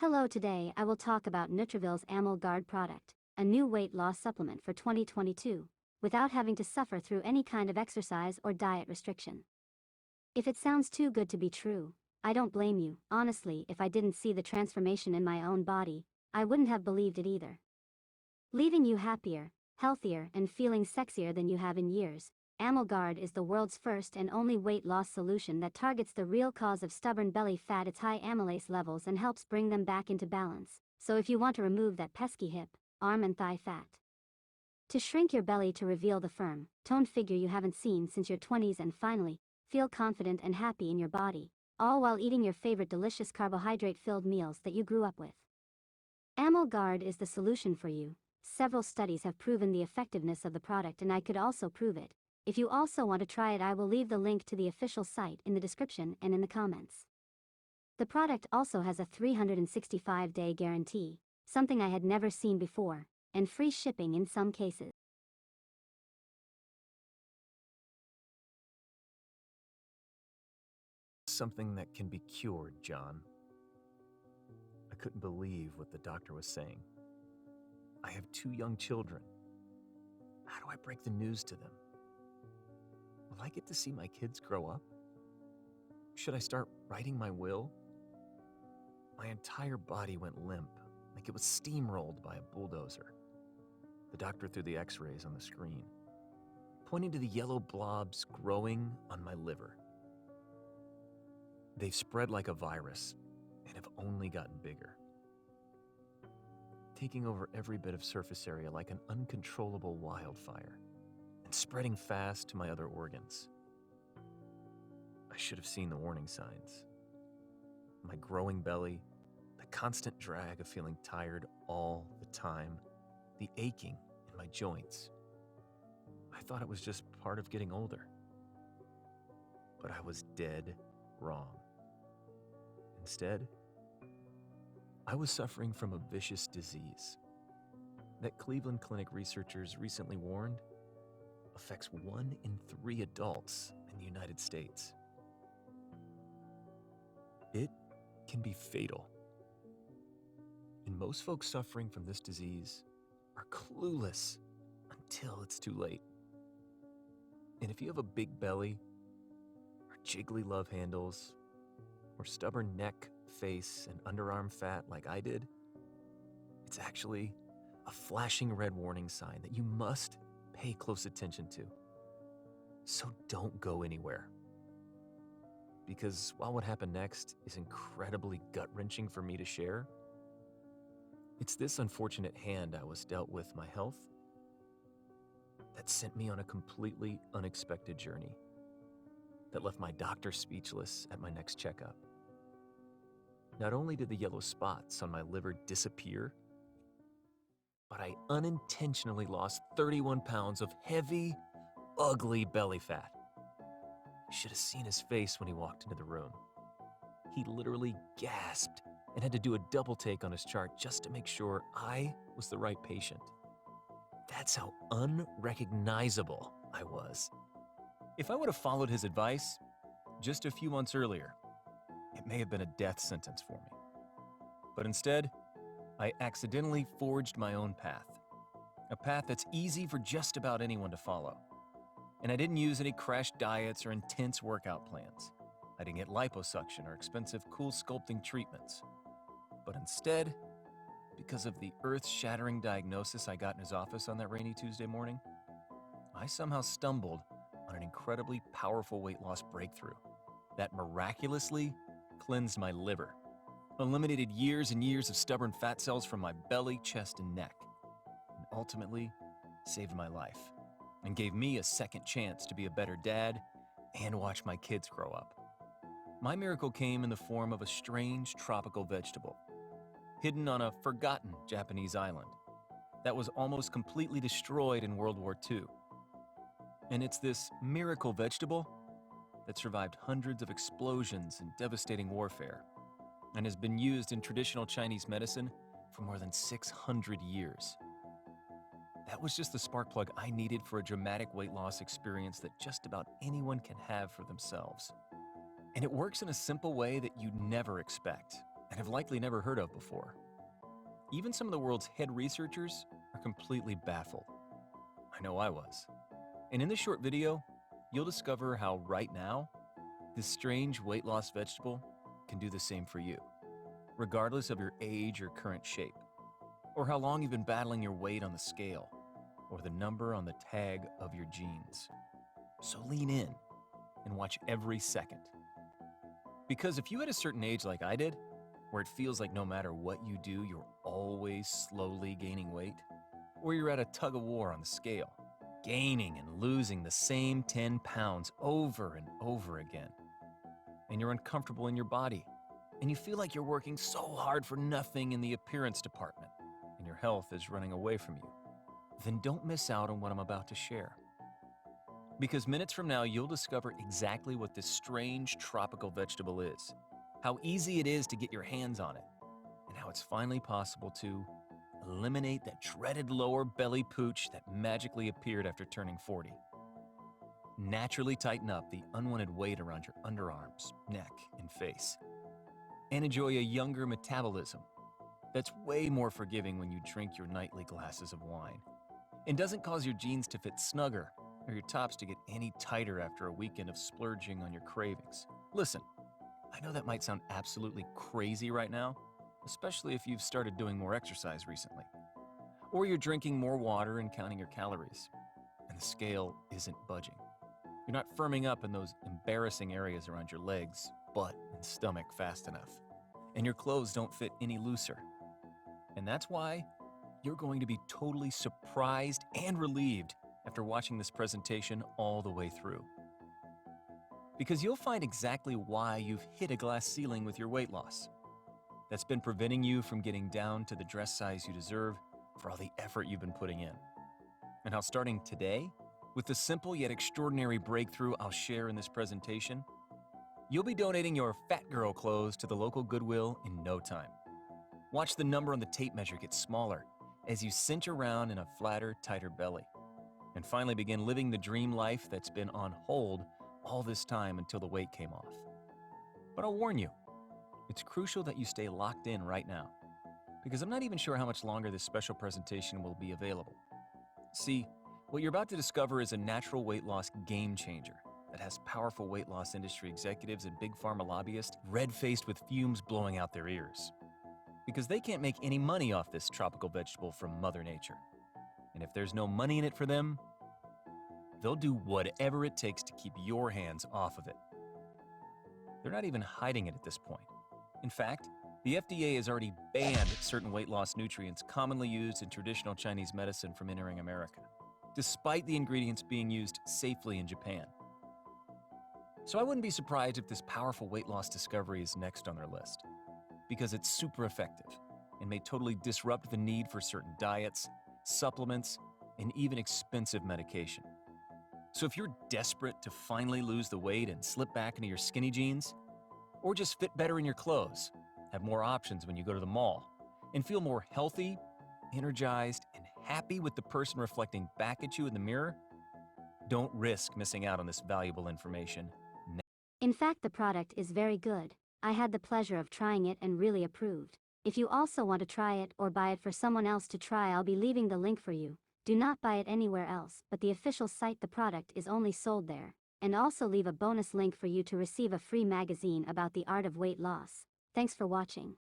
Hello, today I will talk about Nutraville's Amyl Guard product, a new weight loss supplement for 2022, without having to suffer through any kind of exercise or diet restriction. If it sounds too good to be true, I don't blame you. Honestly, if I didn't see the transformation in my own body, I wouldn't have believed it either. Leaving you happier, healthier, and feeling sexier than you have in years, Amylguard is the world's first and only weight loss solution that targets the real cause of stubborn belly fat, its high amylase levels, and helps bring them back into balance. So if you want to remove that pesky hip, arm and thigh fat, to shrink your belly, to reveal the firm, toned figure you haven't seen since your 20s, and finally, feel confident and happy in your body, all while eating your favorite delicious carbohydrate-filled meals that you grew up with. Amylguard is the solution for you. Several studies have proven the effectiveness of the product, and I could also prove it. If you also want to try it, I will leave the link to the official site in the description and in the comments. The product also has a 365-day guarantee, something I had never seen before, and free shipping in some cases. Something that can be cured, John. I couldn't believe what the doctor was saying. I have 2 young children. How do I break the news to them? Will I get to see my kids grow up? Should I start writing my will? My entire body went limp, like it was steamrolled by a bulldozer. The doctor threw the x-rays on the screen, pointing to the yellow blobs growing on my liver. They've spread like a virus and have only gotten bigger, taking over every bit of surface area like an uncontrollable wildfire, and spreading fast to my other organs. I should have seen the warning signs. My growing belly, the constant drag of feeling tired all the time, the aching in my joints. I thought it was just part of getting older. But I was dead wrong. Instead, I was suffering from a vicious disease that Cleveland Clinic researchers recently warned affects 1 in 3 adults in the United States. It can be fatal. And most folks suffering from this disease are clueless until it's too late. And if you have a big belly, or jiggly love handles, or stubborn neck, face, and underarm fat like I did, it's actually a flashing red warning sign that you must pay close attention to. So don't go anywhere. Because while what happened next is incredibly gut-wrenching for me to share, it's this unfortunate hand I was dealt with my health that sent me on a completely unexpected journey that left my doctor speechless at my next checkup. Not only did the yellow spots on my liver disappear, but I unintentionally lost 31 pounds of heavy, ugly belly fat. You should have seen his face when he walked into the room. He literally gasped and had to do a double take on his chart just to make sure I was the right patient. That's how unrecognizable I was. If I would have followed his advice just a few months earlier, it may have been a death sentence for me. But instead, I accidentally forged my own path. A path that's easy for just about anyone to follow. And I didn't use any crash diets or intense workout plans. I didn't get liposuction or expensive cool sculpting treatments. But instead, because of the earth-shattering diagnosis I got in his office on that rainy Tuesday morning, I somehow stumbled on an incredibly powerful weight loss breakthrough that miraculously cleansed my liver, eliminated years and years of stubborn fat cells from my belly, chest, and neck, and ultimately saved my life and gave me a second chance to be a better dad and watch my kids grow up. My miracle came in the form of a strange tropical vegetable, hidden on a forgotten Japanese island that was almost completely destroyed in World War II. And it's this miracle vegetable that survived hundreds of explosions and devastating warfare and has been used in traditional Chinese medicine for more than 600 years. That was just the spark plug I needed for a dramatic weight loss experience that just about anyone can have for themselves. And it works in a simple way that you'd never expect, and have likely never heard of before. Even some of the world's head researchers are completely baffled. I know I was. And in this short video, you'll discover how right now, this strange weight loss vegetable can do the same for you, regardless of your age or current shape, or how long you've been battling your weight on the scale, or the number on the tag of your genes. So lean in and watch every second. Because if you had a certain age like I did, where it feels like no matter what you do, you're always slowly gaining weight, or you're at a tug of war on the scale, gaining and losing the same 10 pounds over and over again, and you're uncomfortable in your body, and you feel like you're working so hard for nothing in the appearance department, and your health is running away from you, then don't miss out on what I'm about to share. Because minutes from now, you'll discover exactly what this strange tropical vegetable is, how easy it is to get your hands on it, and how it's finally possible to eliminate that dreaded lower belly pooch that magically appeared after turning 40. Naturally tighten up the unwanted weight around your underarms, neck, and face, and enjoy a younger metabolism that's way more forgiving when you drink your nightly glasses of wine, and doesn't cause your jeans to fit snugger or your tops to get any tighter after a weekend of splurging on your cravings. Listen, I know that might sound absolutely crazy right now, especially if you've started doing more exercise recently, or you're drinking more water and counting your calories, and the scale isn't budging. You're not firming up in those embarrassing areas around your legs, butt, and stomach fast enough, and your clothes don't fit any looser. And that's why you're going to be totally surprised and relieved after watching this presentation all the way through. Because you'll find exactly why you've hit a glass ceiling with your weight loss that's been preventing you from getting down to the dress size you deserve for all the effort you've been putting in. And how starting today, with the simple yet extraordinary breakthrough I'll share in this presentation, you'll be donating your fat girl clothes to the local Goodwill in no time. Watch the number on the tape measure get smaller as you cinch around in a flatter, tighter belly, and finally begin living the dream life that's been on hold all this time until the weight came off. But I'll warn you, it's crucial that you stay locked in right now, because I'm not even sure how much longer this special presentation will be available. See, what you're about to discover is a natural weight loss game changer that has powerful weight loss industry executives and big pharma lobbyists red-faced with fumes blowing out their ears, because they can't make any money off this tropical vegetable from Mother Nature. And if there's no money in it for them, they'll do whatever it takes to keep your hands off of it. They're not even hiding it at this point. In fact, the FDA has already banned certain weight loss nutrients commonly used in traditional Chinese medicine from entering America, despite the ingredients being used safely in Japan. So I wouldn't be surprised if this powerful weight loss discovery is next on their list, because it's super effective and may totally disrupt the need for certain diets, supplements, and even expensive medication. So if you're desperate to finally lose the weight and slip back into your skinny jeans, or just fit better in your clothes, have more options when you go to the mall, and feel more healthy, energized, and happy with the person reflecting back at you in the mirror, don't risk missing out on this valuable information. In fact, the product is very good. I had the pleasure of trying it and really approved. If you also want to try it or buy it for someone else to try, I'll be leaving the link for you. Do not buy it anywhere else, but the official site the product is only sold there. And also leave a bonus link for you to receive a free magazine about the art of weight loss. Thanks for watching.